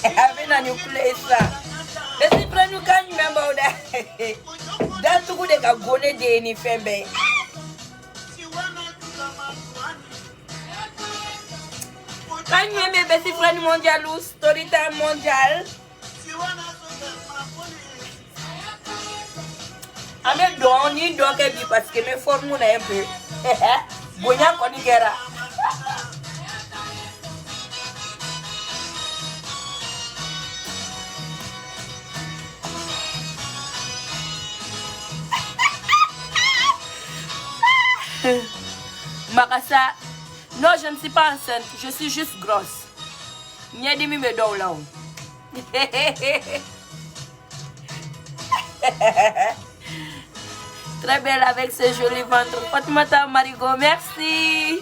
Having a new place. Besi friend you can remember that. That's good they can go ne day ni fembe. Can you remember besi friend mondial story time mondial? Ame don ni don ke bi parce que me forme na un peu. Bonya koni gera. Makasa, non, je ne suis pas enceinte, je suis juste grosse. Nyadimi me doula. Très belle avec ce joli ventre. Fatimata Marigo, merci.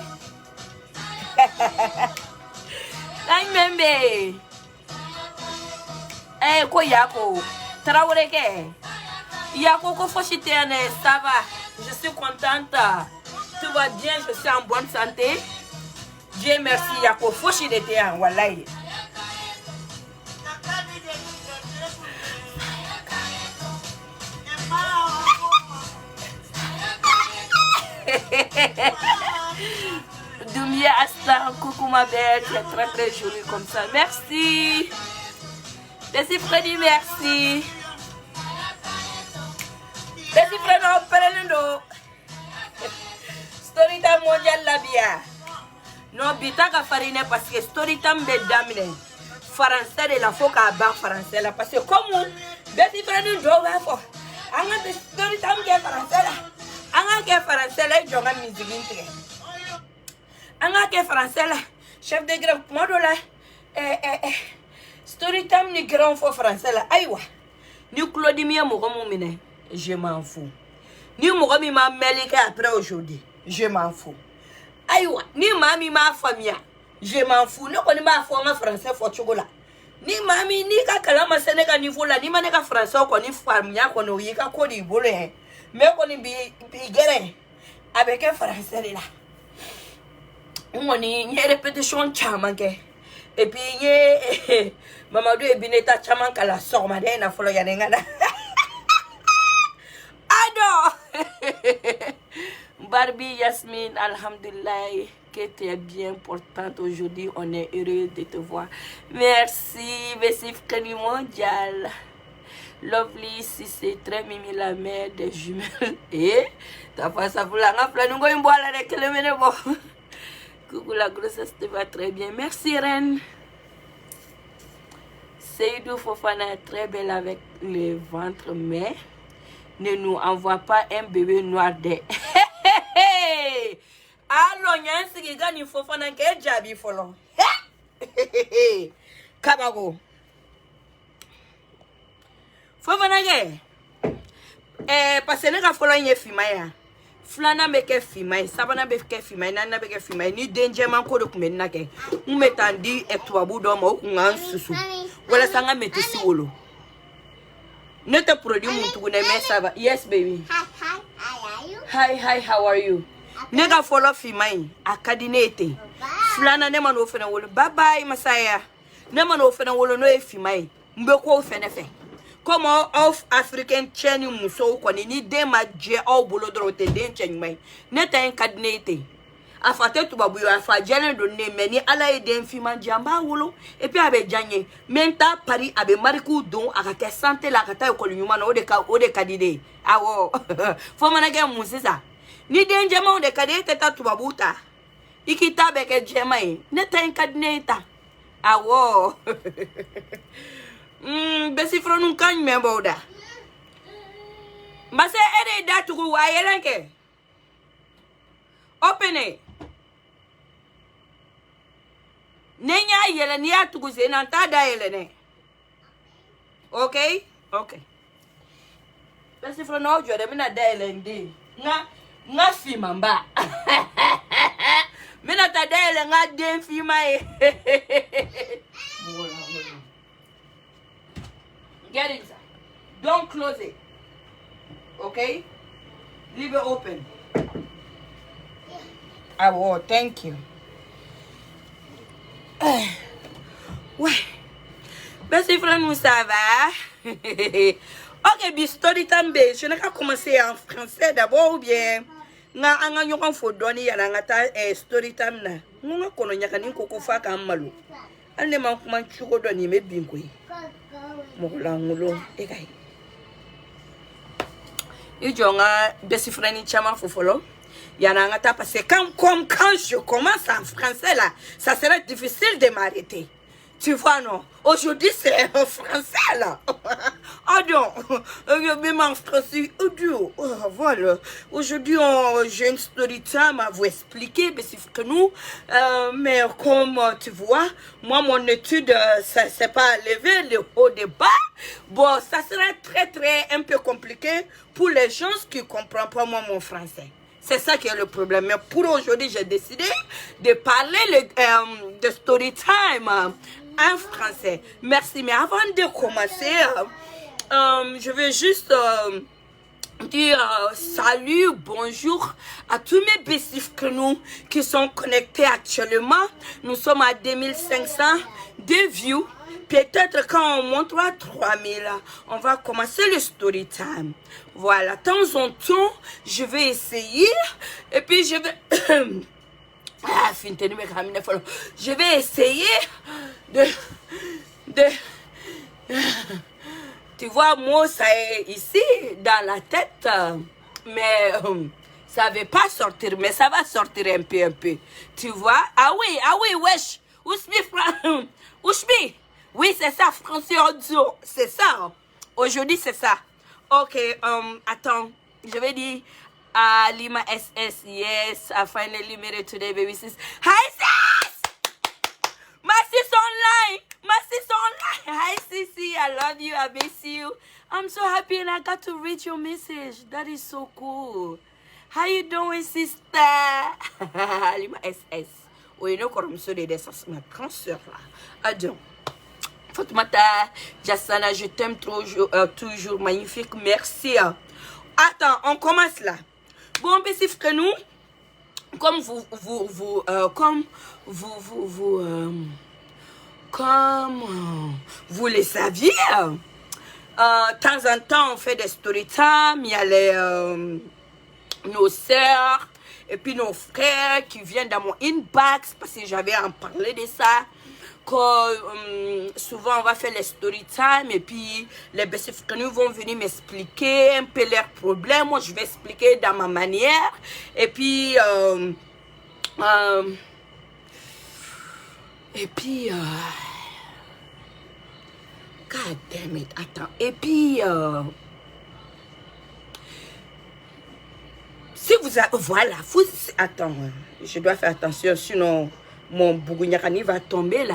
Membe. Eh, quoi yako? Traoré ke? Yako ko fochitene, ça va. Je suis contente. Tout va bien, je suis en bonne santé. Dieu merci, yako fochitete en wallahi. Doumia Aslan, coucou ma belle, tu es très très jolie comme ça. Merci. Merci Freddy, merci. Merci Freddy, prenez-le. Story time mondial la bia. Non, bitaka farine parce que story time be damine. Français de la foka ba français là parce que comme Merci Freddy do va fo. Anga de story time ke français là. Anga ke français là jonga musique intre. Anga ke français là. Chef de grève modo là. Story time ni grand fo français là. Aïwa. Ni Claudimia mo comme mine. Je m'en fous. Ni mo comme ma melika après aujourd'hui. Je m'en fous. Aïwa, ni mami ma famille. Je m'en fous. Ne connais pas forme français for chocolat. Ni mami ni ka kalama Sénégal niveau là, ni maneka français ko ni famille ko no yika ko di bole. Mais ko ni bi gere avec un français là. On ni répétition chamanke. Et puis ye Mamadou e bineta chamanka la sormade na folo ya ngana. Ado. Barbie Yasmine, alhamdulillah, que tu es bien portante aujourd'hui. On est heureux de te voir. Merci, Vessif Kani Mondial. Lovely, si c'est très mimi la mère des jumelles. Et t'as pas ça pour la rafle, nous allons boire avec le ménébo. Coucou, la grossesse te va très bien. Merci, Reine. Seydou Fofana est très belle avec le ventre, mais ne nous envoie pas un bébé noir de. Allo nyansi gani Fofana ke jabi folo. Kabago. Fofana ke. Parce que nga folo nye fimaya. Flana be ke fimay, sabana be ke fimay, nana be ke fimay. Ni danger man ko do kumenna ke. Umetandi etwabu do mo ngan susu. Wala sanga metesi wolo. Ne te produit muntu ne me ça va. Yes baby. Hi, how are you? Nega follow fimai akadinete. Flana ne man ofena wolo. Bye bye Masaya. Ne man ofena wolo no e fimai. Mbe ko ofena fe. Comme of African chain muso ko ni de ma je au bolo drote den chain mai. Ne ta akadinete. Afate tu babu yo afa jene do ne meni ala e den fima jamba wolo et puis abe janye menta Paris abe mariku don akake santé la kata ko nyuma no de kadide awo fo manage musisa ni den jama de kadide ta tu babuta ikita be ke jema e ne ta kadineta awo besi fro nun kan me boda mbase ere da tu wa yelenke open it. Nenya yele ni atuguze na ntada yele ne. Okay? Okay. Besi fro no jode mi na da yele ndi. Nga fi mamba. Mi na ta da yele nga den fi mai. Get inside. Don't close it. Okay? Leave it open. Oh, thank you. Ouais. Merci frère, nous ça va. Ok, bi story time be. Je n'ai qu'à commencer en français d'abord ou bien. Nga anga nyoko fo doni ya nga ta story time na. Nga kono nyaka ni koko fa ka malu. Ane man kuma chuko doni me bingo yi. Mo la ngulo e kai. Et jonga besi frère chama fo folo. Yana nga ta parce que quand je commence en français là, ça serait difficile de m'arrêter. Tu vois, non? Aujourd'hui, c'est en français, là. Ah non, même en français, voilà. Aujourd'hui, j'ai une story time à vous expliquer, mais c'est que nous, mais comme tu vois, moi, mon étude, ça c'est pas levé le haut des bas. Bon, ça serait très, un peu compliqué pour les gens qui ne comprennent pas moi mon français. C'est ça qui est le problème. Mais pour aujourd'hui, j'ai décidé de parler de story time en français. Merci. Mais avant de commencer, je vais juste dire salut, bonjour à tous mes bessifs que nous qui sont connectés actuellement. Nous sommes à 2500 de views. Peut-être quand on montera 3000, on va commencer le story time. Voilà, de temps en temps, je vais essayer. Et puis je vais... je vais essayer de... Tu vois, moi, ça est ici, dans la tête. Mais ça ne va pas sortir. Mais ça va sortir un peu. Tu vois? Ah oui, wesh. Ousmi. Oui, c'est ça, français audio. C'est ça. Aujourd'hui, c'est ça. Ok, attends. Je vais dire Lima SS. Yes, I finally made it today, baby sis. Hi, sis! My sis online. Hi, Sissy. I love you. I miss you. I'm so happy and I got to read your message. That is so cool. How you doing, sister? Lima SS. Oui, nous, comme ça, des ma grande soeur là. Adieu. Fatoumata, Jassana, je t'aime toujours magnifique, merci. Attends, on commence là. Bon, ben c'est que nous, comme vous le saviez, de temps en temps on fait des story time, il y a nos sœurs et puis nos frères qui viennent dans mon inbox parce que j'avais en parlé de ça. Souvent on va faire les story time et puis les nous vont venir m'expliquer un peu leurs problèmes. Moi je vais expliquer dans ma manière et puis God damn it, attends, et puis si vous avez, voilà, attends, je dois faire attention sinon mon Bougounyakani va tomber là.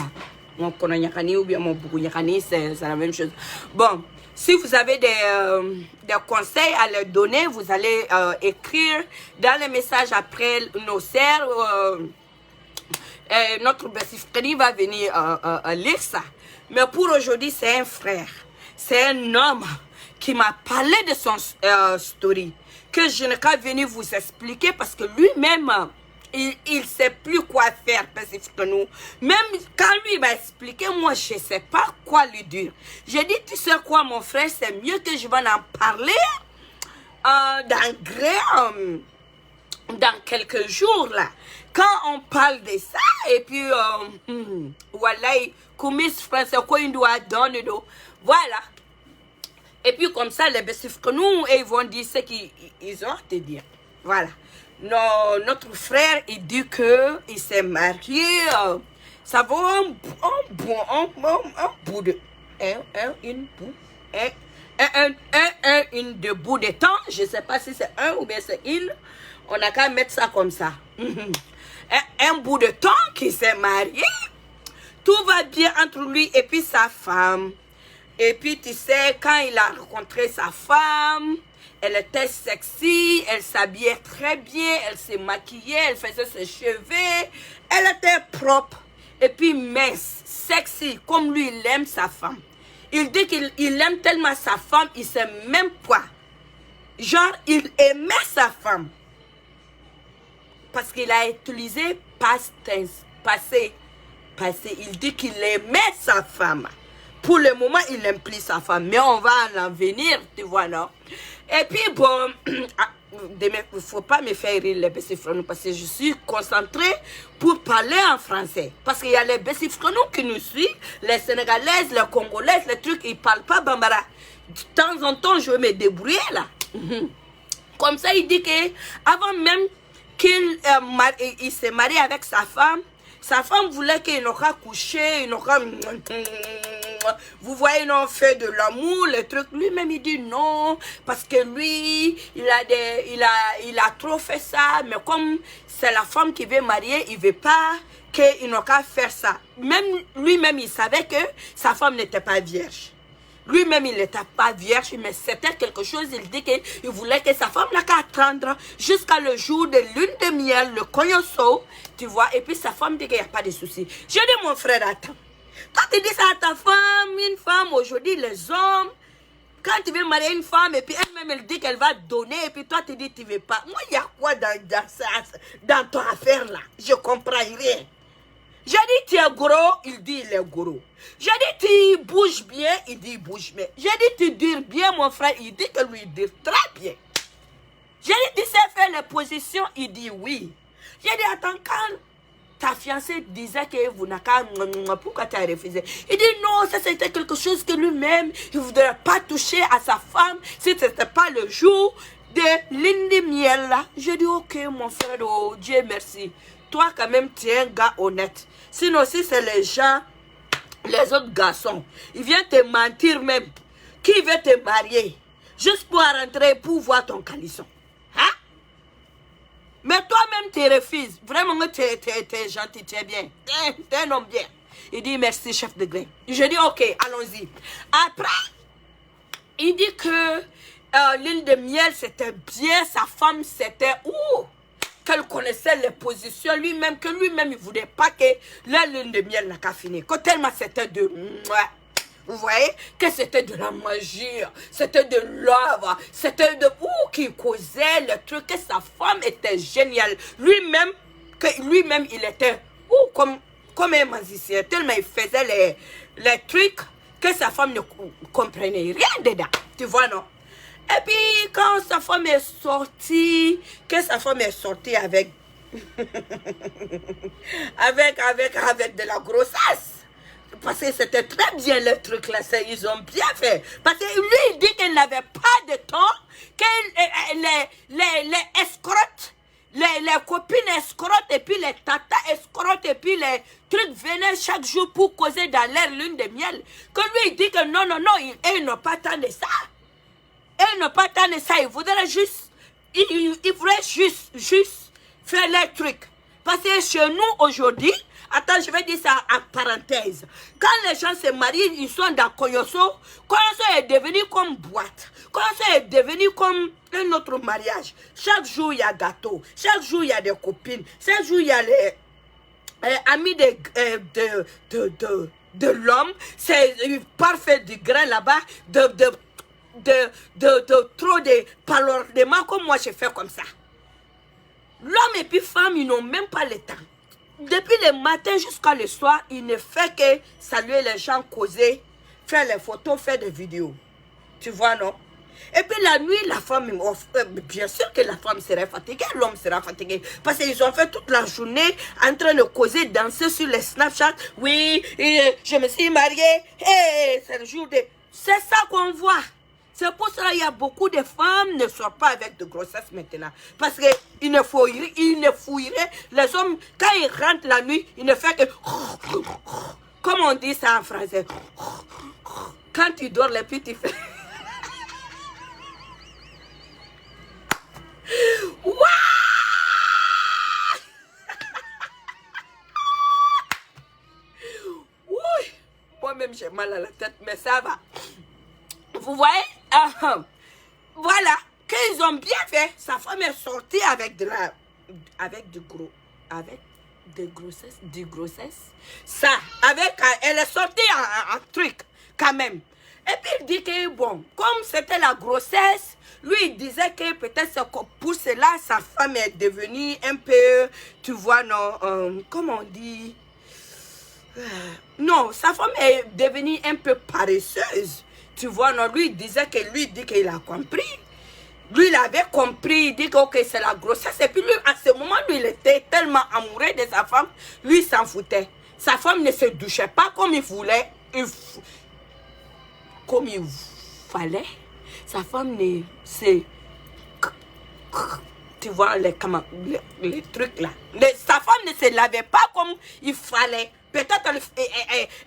Mon Kononyakani ou bien mon Bougounyakani, c'est la même chose. Bon, si vous avez des conseils à leur donner, vous allez écrire dans les messages après nos sœurs. Notre Bessifreni va venir lire ça. Mais pour aujourd'hui, c'est un frère. C'est un homme qui m'a parlé de son story. Que je n'ai qu'à venir vous expliquer parce que lui-même... Il ne sait plus quoi faire spécifiquement. Même quand lui m'a expliqué, moi je ne sais pas quoi lui dire. J'ai dit, tu sais quoi mon frère, c'est mieux que je vais en parler dans quelques jours là. Quand on parle de ça, et puis voilà, comme français, quoi il doit donner, voilà. Et puis comme ça, les nous ils vont dire ce qu'ils ont à te dire. Voilà. Notre frère, il dit que il s'est marié. Ça va un bout de bout de temps. Je ne sais pas si c'est un ou bien c'est une. On n'a qu'à mettre ça comme ça. un bout de temps qu'il s'est marié. Tout va bien entre lui et puis sa femme. Et puis tu sais, quand il a rencontré sa femme, elle était sexy, elle s'habillait très bien, elle s'est maquillée, elle faisait ses cheveux, elle était propre et puis mince, sexy, comme lui il aime sa femme. Il dit qu'il aime tellement sa femme, il sait même pas. Genre, il aimait sa femme. Parce qu'il a utilisé past tense, passé. passé, il dit qu'il aimait sa femme. Pour le moment, il n'aime plus sa femme, mais on va en venir, tu vois, non? Et puis, bon, il ne faut pas me faire rire les Bessifronou parce que je suis concentrée pour parler en français. Parce qu'il y a les Bessifronou qui nous suivent, les Sénégalaises, les Congolaises, les trucs, ils ne parlent pas Bambara. De temps en temps, je vais me débrouiller là. Comme ça, il dit que avant même qu'il il s'est marié avec sa femme voulait qu'il n'aura couché, il n'aura... Vous voyez, ils ont fait de l'amour, le truc. Lui-même, il dit non, parce que lui, il a trop fait ça. Mais comme c'est la femme qui veut marier, il ne veut pas qu'il n'a qu'à faire ça. Même lui-même, il savait que sa femme n'était pas vierge. Lui-même, il n'était pas vierge, mais c'était quelque chose, il dit qu'il voulait que sa femme n'a qu'à attendre jusqu'à le jour de lune de miel, le cognosso, tu vois, et puis sa femme dit qu'il n'y a pas de souci. Je dis, mon frère, attends. Quand tu dis ça à ta femme, une femme, aujourd'hui, les hommes, quand tu veux marier une femme, et puis elle-même, elle dit qu'elle va donner, et puis toi, tu dis, tu ne veux pas. Moi, il y a quoi dans ton affaire, là? Je ne comprends rien. J'ai dit, tu es gros, il dit, il est gros. J'ai dit, tu bouges bien, il dit, il bouge bien. J'ai dit, tu dures bien, mon frère, il dit que lui, il dure très bien. J'ai dit, tu sais faire les positions, il dit oui. J'ai dit, attends, quand ta fiancée disait que vous n'avez qu'à... Pourquoi tu as refusé? Il dit, non, ça c'était quelque chose que lui-même, il ne voudrait pas toucher à sa femme si ce n'était pas le jour de lune de miel là. J'ai dit, ok, mon frère, oh, Dieu merci. Toi, quand même, tu es un gars honnête. Sinon, si c'est les gens, les autres garçons, ils viennent te mentir même. Qui veut te marier? Juste pour rentrer, pour voir ton calisson. Hein? Mais toi-même, tu refuses. Vraiment, tu es gentil, tu es bien. Tu es un homme bien. Il dit, merci, chef de gré. Je dis, ok, allons-y. Après, il dit que l'île de miel, c'était bien. Sa femme, c'était où? Qu'elle connaissait les positions lui-même, que lui-même, il ne voulait pas que la lune de miel n'a qu'à finir. Que tellement c'était de... Vous voyez? Que c'était de la magie, c'était de l'œuvre, c'était de... qui causait le truc, que sa femme était géniale. Lui-même, il était comme un magicien. Tellement il faisait les trucs que sa femme ne comprenait rien dedans. Tu vois, non? Et puis, quand sa femme est sortie, avec, avec de la grossesse, parce que c'était très bien le truc là, ils ont bien fait. Parce que lui, il dit qu'il n'avait pas de temps, que les escrottes, les copines escrottes, et puis les tatas escrottes, et puis les trucs venaient chaque jour pour causer dans leur lune de miel. Que lui, il dit que non, ils n'ont pas tant de ça. Elle n'a pas tant de ça, il voudrait juste, juste faire les trucs. Parce que chez nous aujourd'hui, attends, je vais dire ça en parenthèse. Quand les gens se marient, ils sont dans Koyoso. Koyoso est devenu comme boîte. Koyoso est devenu comme un autre mariage. Chaque jour, il y a gâteau. Chaque jour, il y a des copines. Chaque jour, il y a les amis de l'homme. C'est parfait du grain là-bas. Trop de parlements comme moi je fais comme ça. L'homme et puis femme, ils n'ont même pas le temps. Depuis le matin jusqu'à le soir, il ne fait que saluer les gens, causer, faire les photos, faire des vidéos. Tu vois, non? Et puis la nuit, la femme, bien sûr que la femme serait fatiguée, l'homme sera fatigué. Parce qu'ils ont fait toute la journée en train de causer, danser sur les Snapchat. Oui, je me suis mariée, c'est le jour de... C'est ça qu'on voit. C'est pour cela qu'il y a beaucoup de femmes ne sortent pas avec de grossesse maintenant. Parce qu'ils ne fouilleraient. Les hommes, quand ils rentrent la nuit, ils ne font que... Comme on dit ça en français. Quand tu dors, les petits fais... Moi-même, j'ai mal à la tête, mais ça va. Vous voyez? Voilà. Qu'ils ont bien fait. Sa femme est sortie avec de la... Avec du grossesse. Ça. Elle est sortie en truc, quand même. Et puis il dit que, bon, comme c'était la grossesse, lui, il disait que peut-être pour cela, sa femme est devenue un peu, tu vois, non, comment on dit, Non, sa femme est devenue un peu paresseuse. Tu vois, non, lui disait que lui dit qu'il a compris. Lui, il avait compris, il dit que okay, c'est la grossesse. Et puis lui, à ce moment, lui, il était tellement amoureux de sa femme, lui, il s'en foutait. Sa femme ne se douchait pas comme il voulait, comme il fallait. Sa femme ne se... Tu vois, les trucs là. Sa femme ne se lavait pas comme il fallait. Peut-être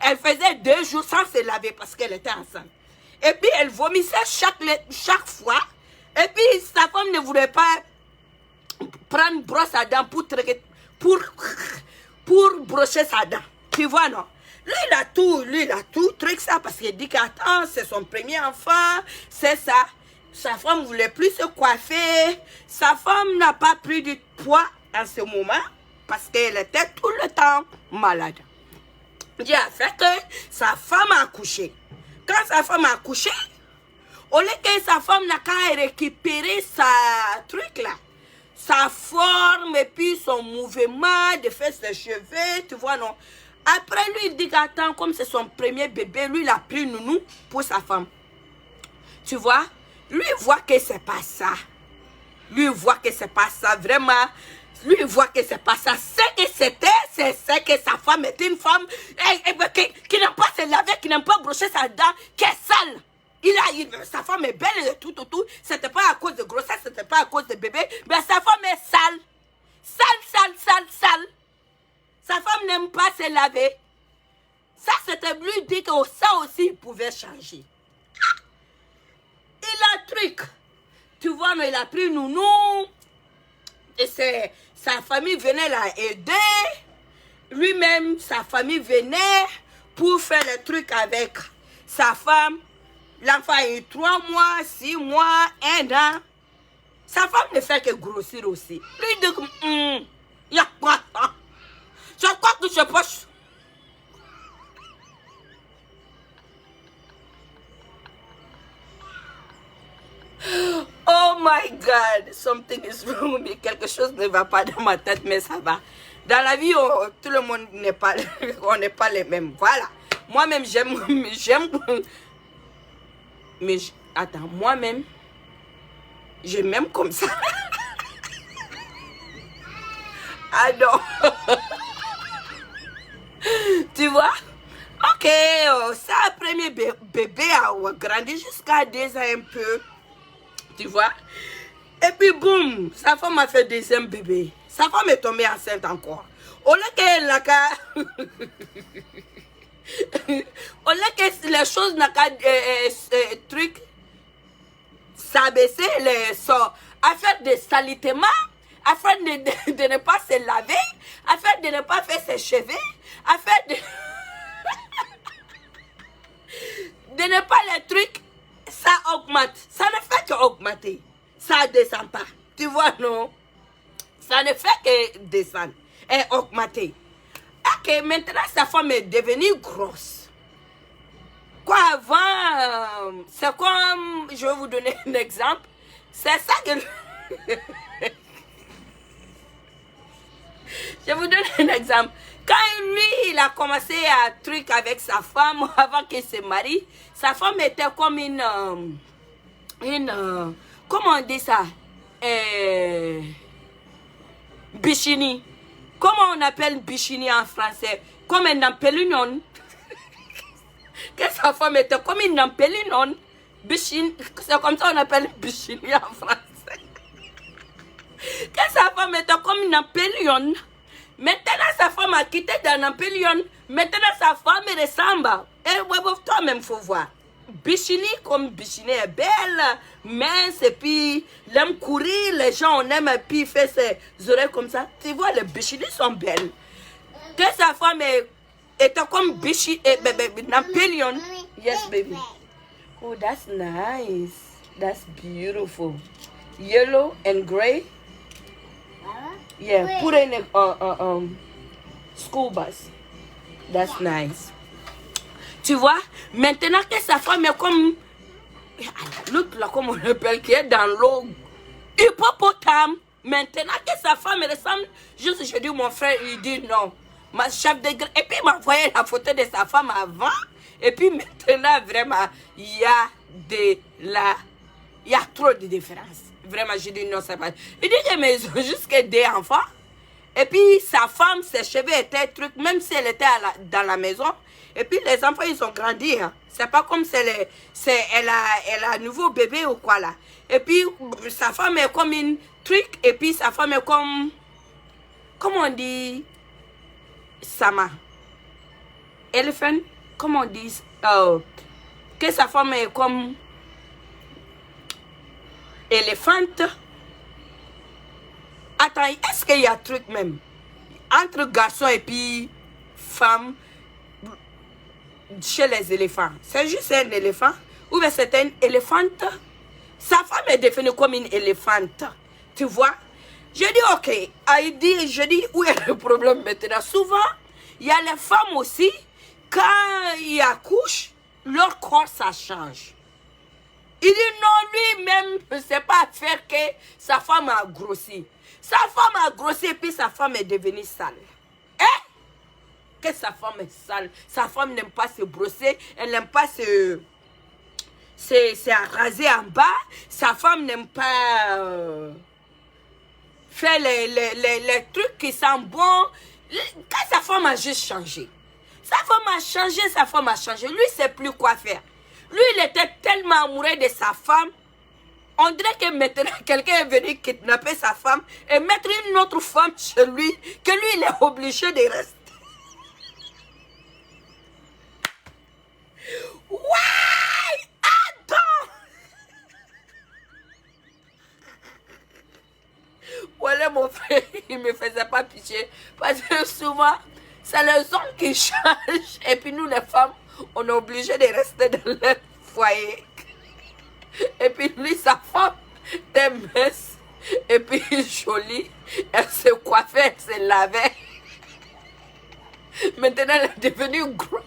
elle faisait 2 jours sans se laver parce qu'elle était enceinte. Et puis elle vomissait chaque fois. Et puis sa femme ne voulait pas prendre une brosse à dents pour brosser sa dent. Tu vois, non? Lui, il a tout, truc ça, parce qu'il dit qu'attends, c'est son premier enfant, c'est ça. Sa femme ne voulait plus se coiffer. Sa femme n'a pas pris du poids en ce moment, parce qu'elle était tout le temps malade. Dieu a fait que sa femme a accouché. Quand sa femme a accouché, au lieu que sa femme n'a qu'à récupérer sa truc là, sa forme et puis son mouvement de faire ses cheveux, tu vois, non. Après, lui, il dit qu'attends, comme c'est son premier bébé, lui, il a pris nounou pour sa femme. Tu vois, lui, il voit que c'est pas ça. Lui, il voit que c'est pas ça, vraiment. Lui, il voit que c'est pas ça. Ce que c'était, c'est que sa femme est une femme qui n'aime pas se laver, qui n'aime pas brosser sa dent, qui est sale. Sa femme est belle et tout. C'était pas à cause de grossesse, c'était pas à cause de bébé, mais sa femme est sale. Sale. Sa femme n'aime pas se laver. Ça, c'était lui dit que ça aussi, il pouvait changer. Il a truc. Tu vois, il a pris nounou. Et sa famille venait l'aider. Lui-même, sa famille venait pour faire le truc avec sa femme. L'enfant a eu 3 mois, 6 mois, 1 an. Sa femme ne fait que grossir aussi. Lui dit, il y a quoi? Je crois que je poche. Oh my God, something is wrong with me. Quelque chose ne va pas dans ma tête, mais ça va. Dans la vie, tout le monde n'est pas, on n'est pas les mêmes. Voilà. Moi-même, j'aime, mais attends, moi-même, je m'aime comme ça. Ah non. Tu vois? Ok, ça, premier bébé a grandi jusqu'à 2 ans un peu. Tu vois? Et puis boum, sa femme a fait 2e bébé. Sa femme est tombée enceinte encore. Au lieu qu'elle n'a qu'à... Au lieu que les choses n'a qu'à... truc... s'abaisser les sorts. À faire des salitements. Afin de ne pas se laver. Afin de ne pas faire ses cheveux. Afin de... de ne pas les trucs, ça augmente. Ça ne fait qu'augmenter. Ça ne descend pas. Tu vois, non? Ça ne fait que descendre et augmenter. Ok, maintenant sa femme est devenue grosse. Quoi, avant, c'est comme, je vais vous donner un exemple. C'est ça que... Je vous donne un exemple. Quand lui, il a commencé à truc avec sa femme avant qu'il se marie, sa femme était comme comment on dit ça? Bichini. Comment on appelle bichini en français? Comme un nampélinon. Que sa femme était comme une nampélinon. Bichini. C'est comme ça qu'on appelle bichini en français. Que sa femme était comme une nampélinon. Maintenant, sa femme a quitté dans Nampélion. Maintenant, sa femme ressemble. Et toi-même, il faut voir. Bichini, comme Bichini est belle, mince, et puis elle aime courir, les gens on aime, et puis il fait ses oreilles comme ça. Tu vois, les Bichini sont belles. Que sa femme était comme Bichini, Nampélion. Yes, baby. Oh, that's nice. That's beautiful. Yellow and gray. Yeah, put in a school bus. That's nice. Tu vois, maintenant que sa femme est comme... L'autre là, comme on l'appelle, qui est dans l'eau. Hippopotame. Maintenant que sa femme ressemble... Juste, je dis, mon frère, il dit non. ma chef de greffe. Et puis il m'a envoyé la photo de sa femme avant. Et puis maintenant, vraiment, il y a trop de différences. Vraiment, je dis non, c'est pas. Il dit que mais ils ont jusqu'à 2 enfants. Et puis sa femme, ses cheveux étaient trucs, même si elle était dans la maison. Et puis les enfants, ils ont grandi. Hein. C'est pas comme elle a un nouveau bébé ou quoi là. Et puis sa femme est comme une truc. Et puis sa femme est comme, comment on dit, Sama. Elephant, comment on dit, que sa femme est comme éléphante. Attends, est-ce qu'il y a un truc même entre garçons et puis femmes chez les éléphants? C'est juste un éléphant ou bien c'est une éléphante? Sa femme est devenue comme une éléphante. Tu vois? Je dis ok. Je dis où est le problème maintenant? Souvent, il y a les femmes aussi, quand ils accouchent, leur corps ça change. Il dit non, lui-même ne sait pas faire que sa femme a grossi. Sa femme a grossi et puis sa femme est devenue sale. Hein? Que sa femme est sale. Sa femme n'aime pas se brosser. Elle n'aime pas se raser en bas. Sa femme n'aime pas faire les trucs qui sentent bon. Quand sa femme a juste changé. Sa femme a changé, sa femme a changé. Lui, il ne sait plus quoi faire. Lui, il était tellement amoureux de sa femme. On dirait que maintenant, quelqu'un est venu kidnapper sa femme et mettre une autre femme chez lui, que lui, il est obligé de rester. Ouais! Attends! Voilà, mon frère, il ne me faisait pas pitié. Parce que souvent, c'est les hommes qui changent. Et puis nous, les femmes, on est obligé de rester dans le foyer. Et puis lui, sa femme, était mince. Et puis jolie. Elle se coiffait, elle se lavait. Maintenant, elle est devenue grosse.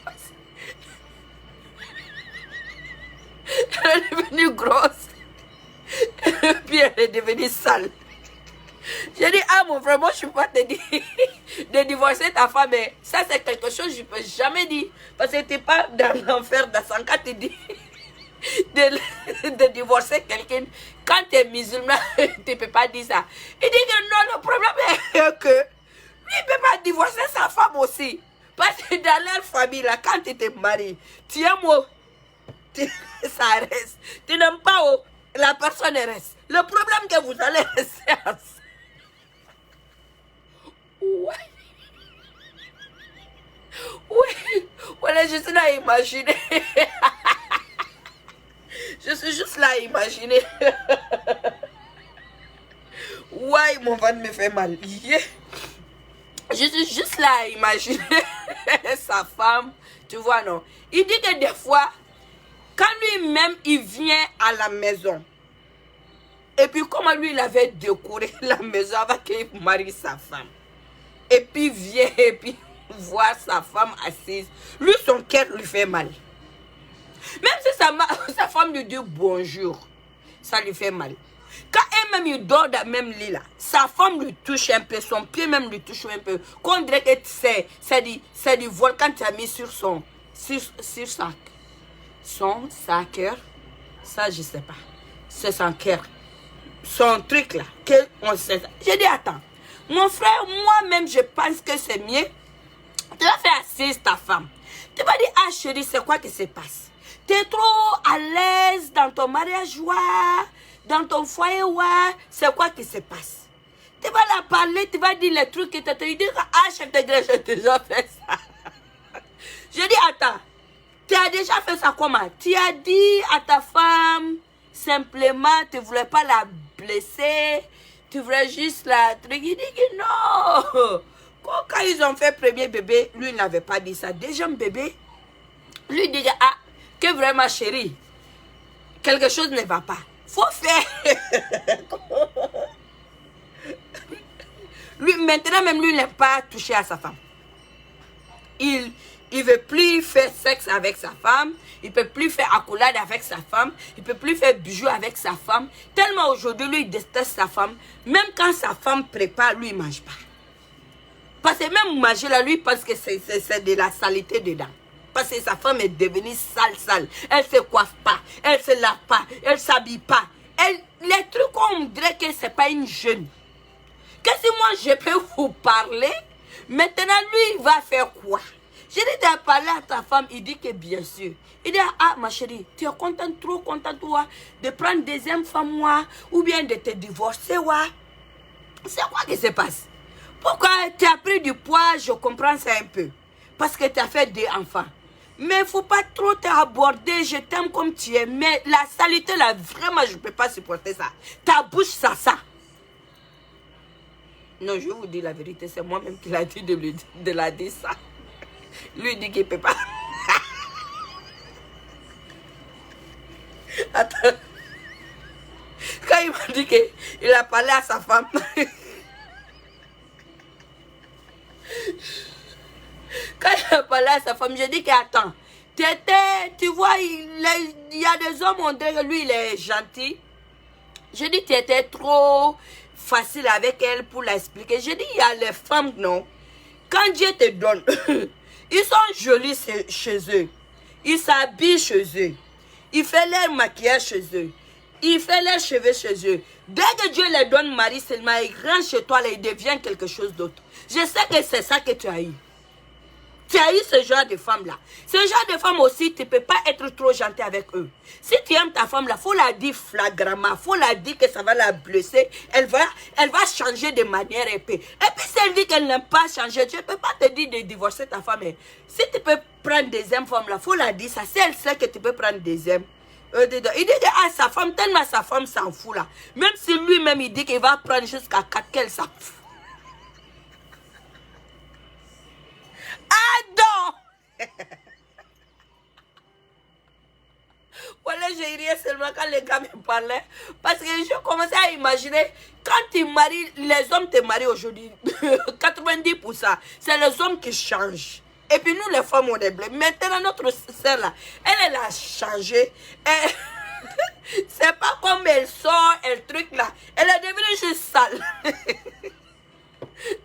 Elle est devenue grosse. Et puis elle est devenue sale. J'ai dit, ah mon frère, moi je ne suis pas te dire de divorcer ta femme, mais ça c'est quelque chose que je ne peux jamais dire. Parce que tu n'es pas dans l'enfer d'Assanka, tu dis de divorcer quelqu'un. Quand tu es musulman, tu ne peux pas dire ça. Il dit que non, le problème est que lui ne peut pas divorcer sa femme aussi. Parce que dans leur famille, là, quand tu te maries, tu aimes ça reste. Tu n'aimes pas la personne reste. Le problème que vous allez rester ensemble. Ouais. Oui. Voilà, je suis là à imaginer. Je suis juste là à imaginer. Ouais, mon ventre me fait mal. Yeah. Je suis juste là à imaginer sa femme. Tu vois, non? Il dit que des fois, quand lui-même, il vient à la maison, et puis comment lui, il avait décoré la maison avant qu'il marie sa femme. Et puis vient, et puis voir sa femme assise. Lui, son cœur lui fait mal. Même si sa femme lui dit bonjour, ça lui fait mal. Quand elle-même, il dort dans le même lit là, sa femme lui touche un peu, son pied même lui touche un peu. Qu'on dirait que c'est du volcan que tu as mis sur son cœur. Ça, je sais pas. C'est son cœur. Son truc là. On sait ça. J'ai dit, attends. Mon frère, moi-même, je pense que c'est mieux. Tu vas faire assise ta femme. Tu vas dire, ah chérie, c'est quoi qui se passe? Tu es trop à l'aise dans ton mariage, ouais, dans ton foyer, ouais. C'est quoi qui se passe? Tu vas la parler, tu vas dire les trucs que tu as dit. Ah, chef de grève, j'ai déjà fait ça. Je dis, attends. Tu as déjà fait ça comment? Tu as dit à ta femme, simplement, tu ne voulais pas la blesser. Tu voulais juste la truc. Il dit que non. Quand ils ont fait premier bébé, lui il n'avait pas dit ça. Deuxième bébé, lui dit que, ah, que vraiment chérie, quelque chose ne va pas. Faut faire. Lui, maintenant même lui, il n'aime pas toucher à sa femme. Il ne veut plus faire sexe avec sa femme. Il ne peut plus faire accolade avec sa femme. Il ne peut plus faire bijoux avec sa femme. Tellement aujourd'hui, lui, il déteste sa femme. Même quand sa femme prépare, lui, il ne mange pas. Parce que même manger là, lui pense que c'est de la saleté dedans. Parce que sa femme est devenue sale. Elle ne se coiffe pas, elle ne se lave pas, elle ne s'habille pas. Les trucs, on dirait que ce n'est pas une jeune. Que si moi je peux vous parler, maintenant lui il va faire quoi? J'ai dit de parler à ta femme, il dit que bien sûr. Il dit, ah ma chérie, tu es contente, trop contente toi, de prendre deuxième femme moi, ou bien de te divorcer ouais. C'est quoi qui se passe? Pourquoi tu as pris du poids? Je comprends ça un peu. Parce que tu as fait 2 enfants. Mais il ne faut pas trop t'aborder, je t'aime comme tu es. Mais la saleté là, vraiment je ne peux pas supporter ça. Ta bouche ça. Non, je vous dis la vérité, c'est moi-même qui l'a dit de la dire ça. Lui il dit qu'il ne peut pas. Attends. Quand il m'a dit qu'il a parlé à sa femme. Quand il a parlé à sa femme, j'ai dit qu'attends. Tu vois, il y a des hommes, on dirait que lui il est gentil. J'ai dit tu étais trop facile avec elle pour l'expliquer. J'ai dit il y a les femmes, non. Quand Dieu te donne, ils sont jolis chez eux. Ils s'habillent chez eux. Il fait leur maquillage chez eux. Il fait leurs cheveux chez eux. Dès que Dieu les donne mari seulement, il rentre chez toi, là, il devient quelque chose d'autre. Je sais que c'est ça que tu as eu. Tu as eu ce genre de femme-là. Ce genre de femme aussi, tu ne peux pas être trop gentil avec eux. Si tu aimes ta femme-là, il faut la dire flagramment. Il faut la dire que ça va la blesser. Elle va changer de manière épée. Et puis si elle dit qu'elle n'aime pas changer, tu ne peux pas te dire de divorcer ta femme. Si tu peux prendre deuxième femme-là, il faut la dire ça. Si elle sait que tu peux prendre deuxième, il dit que ah, sa femme, tellement sa femme s'en fout là. Même si lui-même il dit qu'il va prendre jusqu'à 4 qu'elle s'en fout. Ah non. Voilà, j'ai ri seulement quand les gars me parlaient. Parce que je commençais à imaginer, quand tu maries, les hommes te marient aujourd'hui, 90%, c'est les hommes qui changent. Et puis nous, les femmes, on est blés. Maintenant, notre sœur là, elle a changé. C'est pas comme elle sort, elle truc là. Elle est devenue juste sale.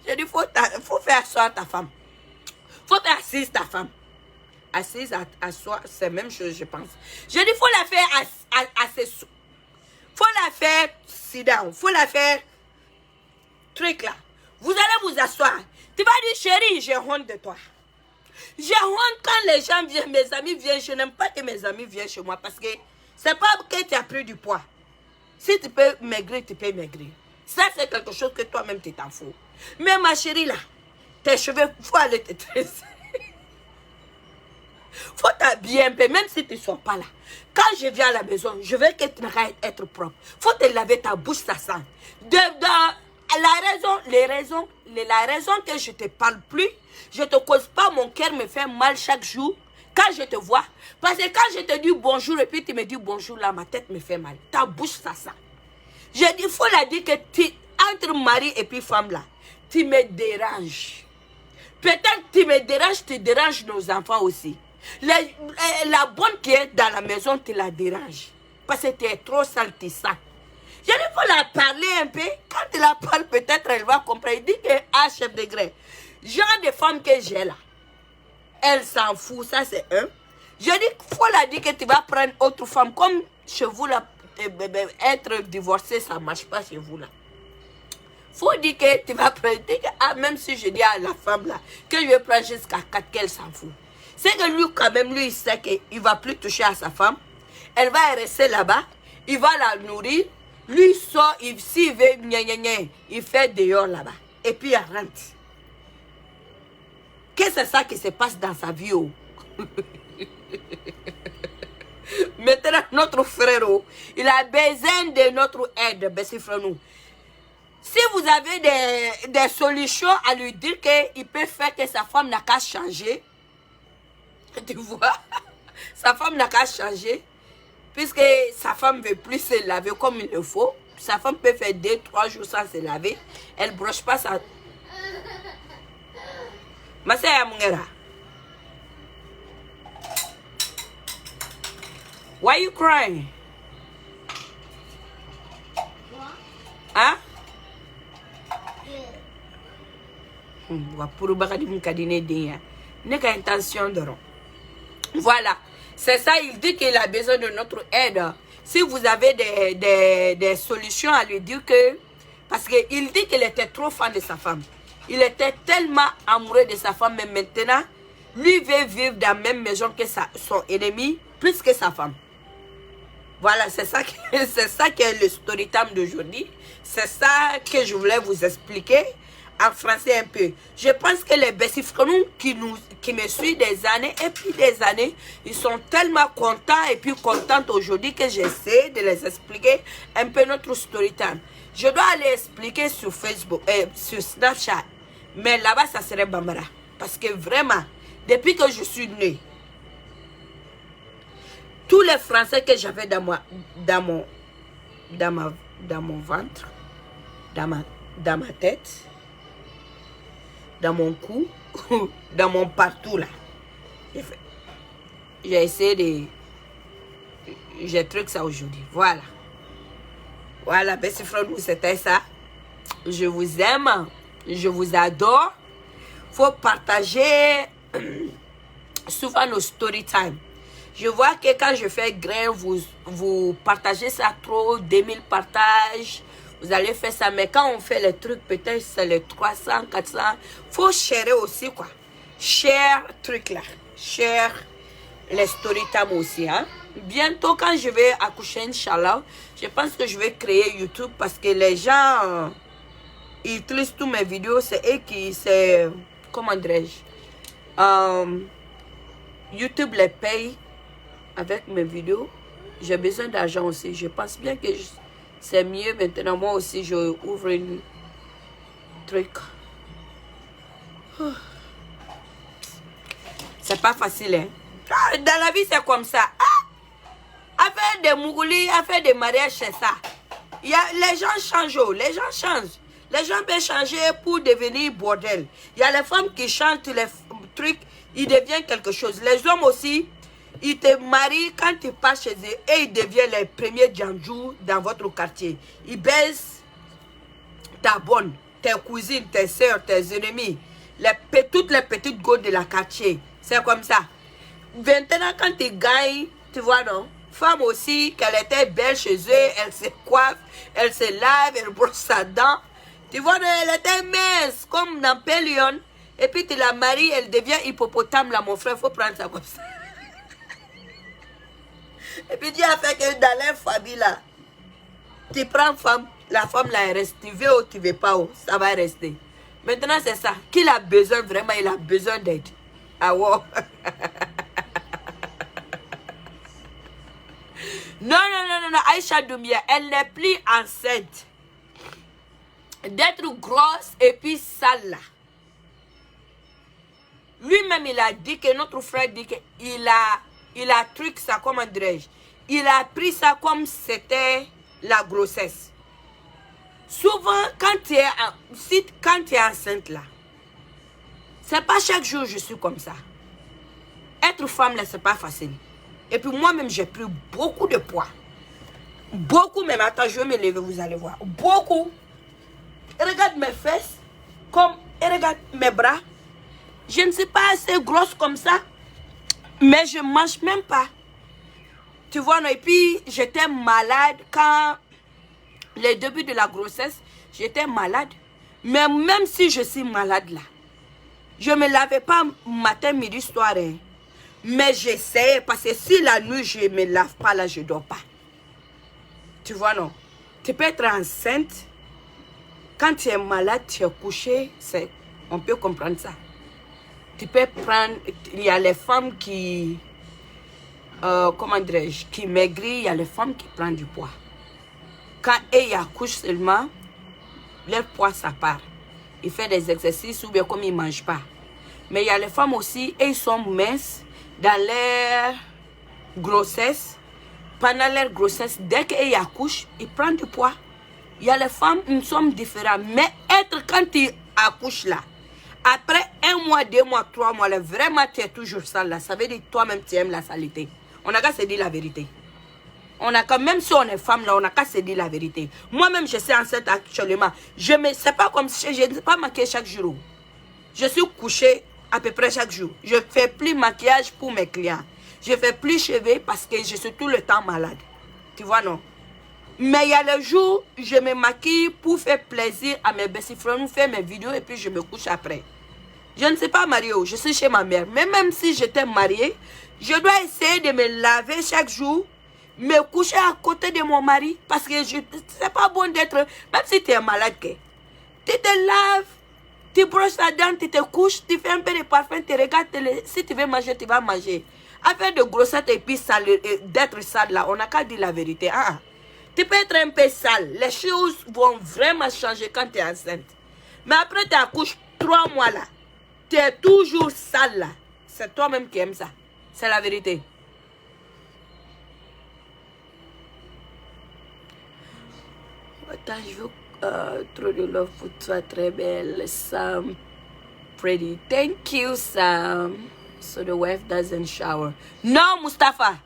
J'ai dit, faut faire ça à ta femme. Faut faire assise ta femme. Assise à soi, c'est la même chose, je pense. Je dis, faut la faire assise. Faut la faire sit down. Faut la faire truc là. Vous allez vous asseoir. Tu vas dire, chérie, j'ai honte de toi. J'ai honte quand les gens viennent, mes amis viennent. Je n'aime pas que mes amis viennent chez moi parce que c'est pas que tu as pris du poids. Si tu peux maigrir, tu peux maigrir. Ça, c'est quelque chose que toi-même, tu t'en fous. Mais ma chérie, là, tes cheveux, il faut aller te tresser. Faut t'habiller un peu, même si tu ne sois pas là. Quand je viens à la maison, je veux que tu n'arrêtes être propre. Faut te laver ta bouche, ça sent. La raison que je ne te parle plus, je ne te cause pas, mon cœur me fait mal chaque jour. Quand je te vois, parce que quand je te dis bonjour et puis tu me dis bonjour, là, ma tête me fait mal. Ta bouche, ça sent. Je dis, il faut la dire que entre mari et puis femme, là, tu me déranges. Peut-être tu me déranges, tu déranges nos enfants aussi. La bonne qui est dans la maison, tu la déranges. Parce que tu es trop saltissant. Je dis, il faut la parler un peu. Quand tu la parles, peut-être elle va comprendre. Il dit que, ah, chef de gré, genre de femme que j'ai là, elle s'en fout, ça c'est un. Je dis qu'il faut la dire que tu vas prendre autre femme. Comme chez vous, là, être divorcé, ça ne marche pas chez vous là. Faut dire que tu vas prendre, ah, même si je dis à la femme là, que je vais prendre jusqu'à 4 qu'elle s'en fout. C'est que lui, quand même, lui, il sait qu'il ne va plus toucher à sa femme. Elle va rester là-bas, il va la nourrir. Lui, il sort, s'il veut, il fait dehors là-bas. Et puis, il rentre. Qu'est-ce que c'est ça qui se passe dans sa vie? Oh? Maintenant, notre frère, oh, il a besoin de notre aide, Bessie Frenou. Si vous avez des solutions à lui dire qu'il peut faire que sa femme n'a qu'à changer, tu vois, sa femme n'a qu'à changer, puisque sa femme ne veut plus se laver comme il le faut. Sa femme peut faire 2-3 jours sans se laver. Elle ne broche pas sa... Masaya Mungera. Why you crying? Huh? Voilà. C'est ça, il dit qu'il a besoin de notre aide. Si vous avez des solutions à lui dire que... Parce qu'il dit qu'il était trop fan de sa femme. Il était tellement amoureux de sa femme, mais maintenant, lui veut vivre dans la même maison que son ennemi, plus que sa femme. Voilà, c'est ça qui est le story time d'aujourd'hui. C'est ça que je voulais vous expliquer en français un peu. Je pense que les Bessifrenous qui me suivent des années et puis des années, ils sont tellement contents et puis contentes aujourd'hui que j'essaie de les expliquer un peu notre story time. Je dois aller expliquer sur Facebook, sur Snapchat. Mais là-bas, ça serait Bambara. Parce que vraiment, depuis que je suis née, tous les Français que j'avais dans mon ventre, dans ma tête, dans mon cou, dans mon partout là, j'ai essayé de... J'ai truc ça aujourd'hui. Voilà. Voilà, Bessifrenous, c'était ça. Je vous aime. Je vous adore. Faut partager souvent nos story time. Je vois que quand je fais grain, vous partagez ça trop, 2000 partages. Vous allez faire ça. Mais quand on fait les trucs, peut-être c'est les 300, 400. Faut sharer aussi quoi. Share truc là. Share les story time aussi. Hein. Bientôt quand je vais accoucher, Inch'Allah, je pense que je vais créer YouTube parce que les gens... ils utilisent tous mes vidéos, c'est eux qui, comment dirais-je, YouTube les paye avec mes vidéos. J'ai besoin d'argent aussi. Je pense bien que c'est mieux maintenant. Moi aussi, je ouvre une truc. C'est pas facile, hein. Dans la vie, c'est comme ça. Affaire de Mougouli, affaire de mariage, c'est ça. Les gens changent, les gens changent. Les gens peuvent changer pour devenir bordel. Il y a les femmes qui changent les trucs, ils deviennent quelque chose. Les hommes aussi, ils te marient quand tu pars chez eux et ils deviennent les premiers djandjous dans votre quartier. Ils baissent ta bonne, tes cousines, tes soeurs, tes ennemis, toutes les petites gosses de la quartier. C'est comme ça. Maintenant, quand tu gagnes, tu vois, non? Femme aussi, qu'elle était belle chez eux, elle se coiffe, elle se lave, elle brosse sa dent. Tu vois, elle était mince, comme Napoléon. Et puis tu la maries, elle devient hippopotame, là, mon frère, il faut prendre ça comme ça. Et puis tu as fait que dans la famille, là, tu prends femme, la femme, là, elle reste. Tu veux ou tu veux pas, ça va rester. Maintenant, c'est ça. Qu'il a besoin, vraiment, il a besoin d'aide. Ah wow. Non, Aïcha Doumbia, elle n'est plus enceinte. D'être grosse et puis sale là. Lui-même, il a dit que notre frère dit qu'il a truc ça, comment dirais-je, il a pris ça comme c'était la grossesse. Souvent, quand tu es enceinte là, c'est pas chaque jour je suis comme ça. Être femme là, c'est pas facile. Et puis moi-même, j'ai pris beaucoup de poids. Beaucoup même. Attends, je vais me lever, vous allez voir. Beaucoup. Et regarde mes fesses. Et regarde mes bras. Je ne suis pas assez grosse comme ça. Mais je ne mange même pas. Tu vois, non? Et puis, j'étais malade quand... Les débuts de la grossesse, j'étais malade. Mais même si je suis malade là, je ne me lavais pas matin, midi, soir. Hein. Mais j'essaie parce que si la nuit je ne me lave pas là, je ne dors pas. Tu vois, non? Tu peux être enceinte. Quand tu es malade, tu es couché, on peut comprendre ça. Tu peux prendre... Il y a les femmes qui... comment dirais-je? Qui maigrissent. Il y a les femmes qui prennent du poids. Quand ils accouchent seulement, leur poids, ça part. Ils font des exercices ou bien comme ils ne mangent pas. Mais il y a les femmes aussi, et ils sont minces dans leur grossesse. Pendant leur grossesse, dès qu'ils accouchent, ils prennent du poids. Il y a les femmes, nous sommes différents. Mais quand tu accouches là, après 1 mois, 2 mois, 3 mois, là, vraiment tu es toujours sale là. Ça veut dire toi-même tu aimes la saleté. On n'a qu'à se dire la vérité. On a quand même si on est femme là, on n'a qu'à se dire la vérité. Moi-même, je suis enceinte actuellement. Je ne sais pas comme si je ne sais pas maquiller chaque jour. Je suis couchée à peu près chaque jour. Je ne fais plus maquillage pour mes clients. Je ne fais plus cheveux parce que je suis tout le temps malade. Tu vois, non? Mais il y a le jour, je me maquille pour faire plaisir à mes besties-frères, faire mes vidéos et puis je me couche après. Je ne sais pas mariée, je suis chez ma mère. Mais même si j'étais mariée, je dois essayer de me laver chaque jour, me coucher à côté de mon mari parce que c'est pas bon d'être, même si tu es malade, tu te laves, tu brosses la dent, tu te couches, tu fais un peu de parfum, tu regardes, si tu veux manger, tu vas manger. Afin de grossette et puis d'être sale là, on n'a qu'à dire la vérité. Tu peux être un peu sale, les choses vont vraiment changer quand tu es enceinte. Mais après tu accouches 3 mois là, tu es toujours sale là. C'est toi-même qui aimes ça. C'est la vérité. Attends, je veux trop de love pour toi, très belle. Sam, pretty. Thank you, Sam. So the wife doesn't shower. No, Mustafa.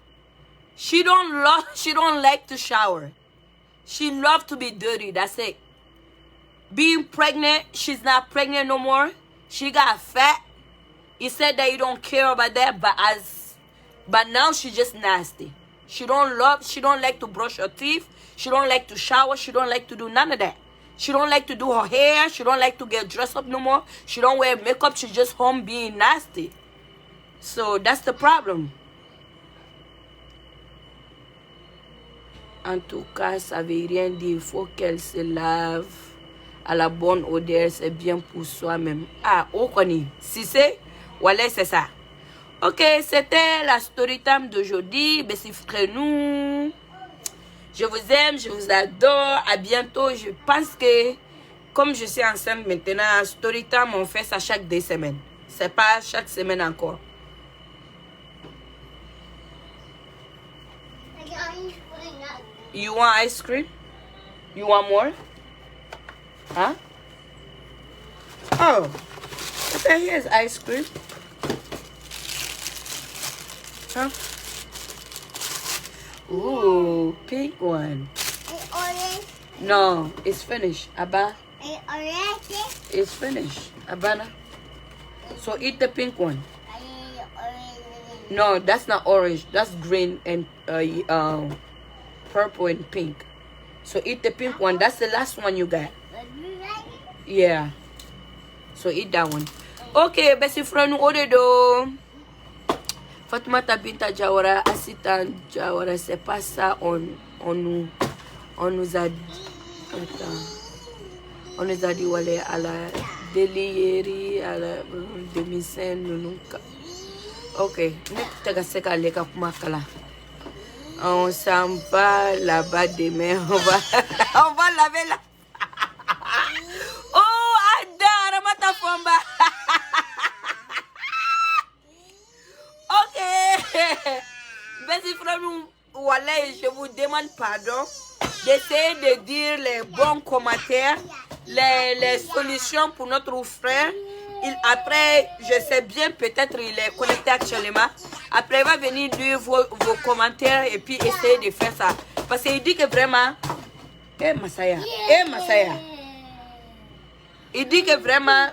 She don't like to shower. She loves to be dirty. That's it. Being pregnant, she's not pregnant no more. She got fat. You said that you don't care about that, but now she's just nasty. She don't like to brush her teeth. She don't like to shower. She don't like to do none of that. She don't like to do her hair. She don't like to get dressed up no more. She don't wear makeup. She's just home being nasty. So that's the problem. En tout cas, ça veut rien dire. Il faut qu'elle se lave à la bonne odeur. C'est bien pour soi-même. Ah, on connaît. Si c'est, voilà, c'est ça. Ok, c'était la story time d'aujourd'hui. Nous. Je vous aime, je vous adore. À bientôt. Je pense que, comme je suis enceinte maintenant, story time, on fait ça chaque 2 semaines. C'est pas chaque semaine encore. You want ice cream? You want more? Huh? Oh, okay, here's ice cream. Huh? Ooh, pink one. Orange. No, it's finished. Abba, Orange. it's finished. Abana. So eat the pink one. No, that's not orange. That's green and purple and pink. So eat the pink one. That's the last one you got. Yeah. So eat that one. Okay, best friend, order do. Fatoumata Binta Diawara, Assita Diawara, c'est pas ça. On nous a dit voilà à la délierie, à la demi-scène. Ok, on s'en va là-bas demain. On va laver là. Oh, Ada, Ramata Fomba. Ok. Merci frère, voilà, je vous demande pardon d'essayer de dire les bons commentaires, les solutions pour notre frère. Après, je sais bien, peut-être il est connecté actuellement. Après, il va venir dire vos commentaires et puis essayer de faire ça. Parce qu'il dit que vraiment... Masaya. Masaya. Il dit que vraiment,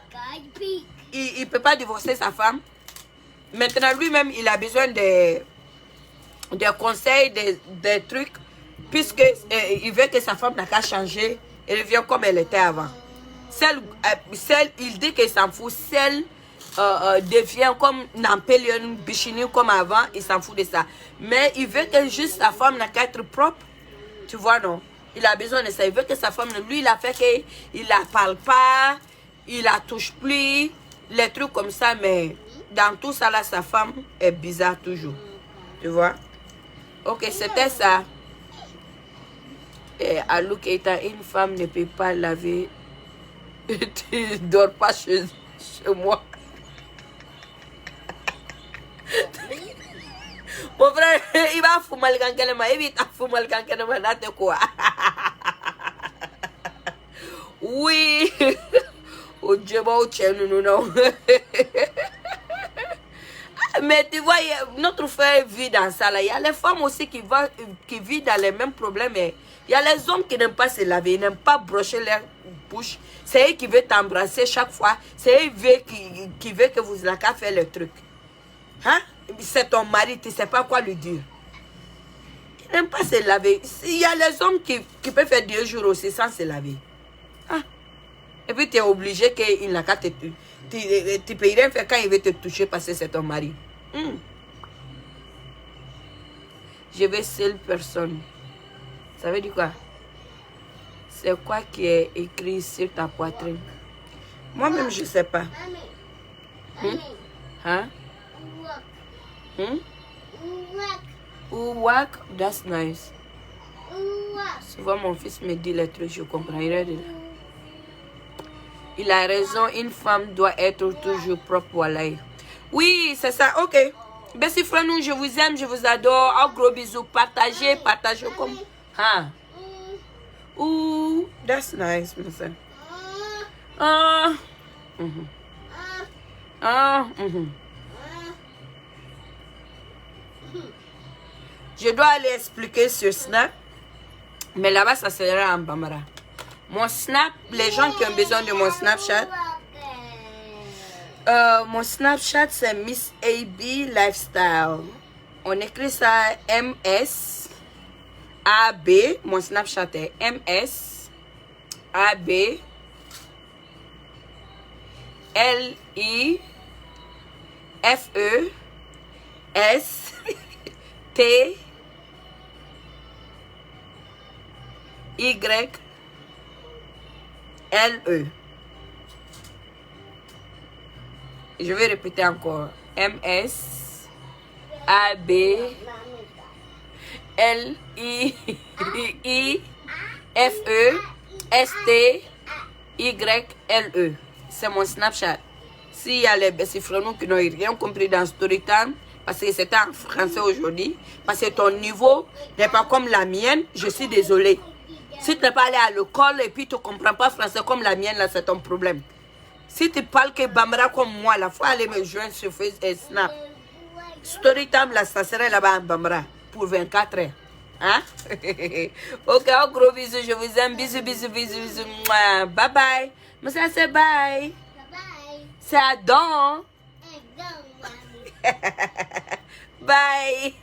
il ne peut pas divorcer sa femme. Maintenant, lui-même, il a besoin des conseils, des trucs, puisque il veut que sa femme n'a qu'à changer et revient comme elle était avant. Celle, il dit qu'il s'en fout. Celle devient comme Nampelion, Bichini comme avant. Il s'en fout de ça. Mais il veut que juste sa femme n'a qu'à être propre. Tu vois, non? Il a besoin de ça. Il veut que sa femme, lui, il a fait qu'il ne la parle pas. Il la touche plus. Les trucs comme ça. Mais dans tout ça, là, sa femme est bizarre toujours. Tu vois? Ok, c'était ça. Et à Lukeita, une femme ne peut pas laver. Tu ne dors pas chez moi. Mon frère, il va fumer le gankelema. Il va fumer le gankelema. N'importe quoi. Oui. Oh Dieu, non. Mais tu vois, notre frère vit dans ça. Là. Il y a les femmes aussi qui vivent dans les mêmes problèmes. Il y a les hommes qui n'aiment pas se laver, ils n'aiment pas brocher push. C'est elle qui veut t'embrasser chaque fois. C'est elle qui veut que vous la faire le truc. Hein? C'est ton mari, tu ne sais pas quoi lui dire. Il n'aime pas se laver. Il y a les hommes qui peuvent faire 2 jours aussi sans se laver. Hein? Et puis tu es obligé qu'il n'a qu'à te tuer. Tu peux rien faire quand il veut te toucher parce que c'est ton mari. Je vais seule personne. Ça veut dire quoi? C'est quoi qui est écrit sur ta poitrine? Moi-même, je ne sais pas. Hein? Ouak, that's nice. Souvent, mon fils me dit les trucs, je comprends. Il a raison, une femme doit être toujours propre. Voilà. Oui, c'est ça, ok. Bessie Franou, je vous aime, je vous adore. Un gros bisou, partagez comme... Ah. Ouh, that's nice, monsieur. Je dois aller expliquer sur Snap, mais là-bas, ça sera en Bambara. Mon Snap, les gens qui ont besoin de mon Snapchat, mon Snapchat, c'est Miss AB Lifestyle. On écrit ça MS-AB. Mon Snapchat est MS-AB LIFESTYLE. Je vais répéter encore. MSABLIFESTYLE. C'est mon Snapchat. S'il y a les Bessifrenou qui n'ont rien compris dans Storytime, parce que c'était en français aujourd'hui, parce que ton niveau n'est pas comme la mienne, je suis désolée. Si tu n'es pas allé à l'école et puis tu ne comprends pas français comme la mienne, là, c'est ton problème. Si tu parles que Bambara comme moi, il faut aller me joindre sur Facebook et Snap. Storytime, là, ça serait là-bas en Bambara pour 24 heures. Hein? Ok, un gros bisou, je vous aime. Bisous, bisous, bisous, bisous. Bye bye. Mais ça, c'est bye. C'est à don. Bye.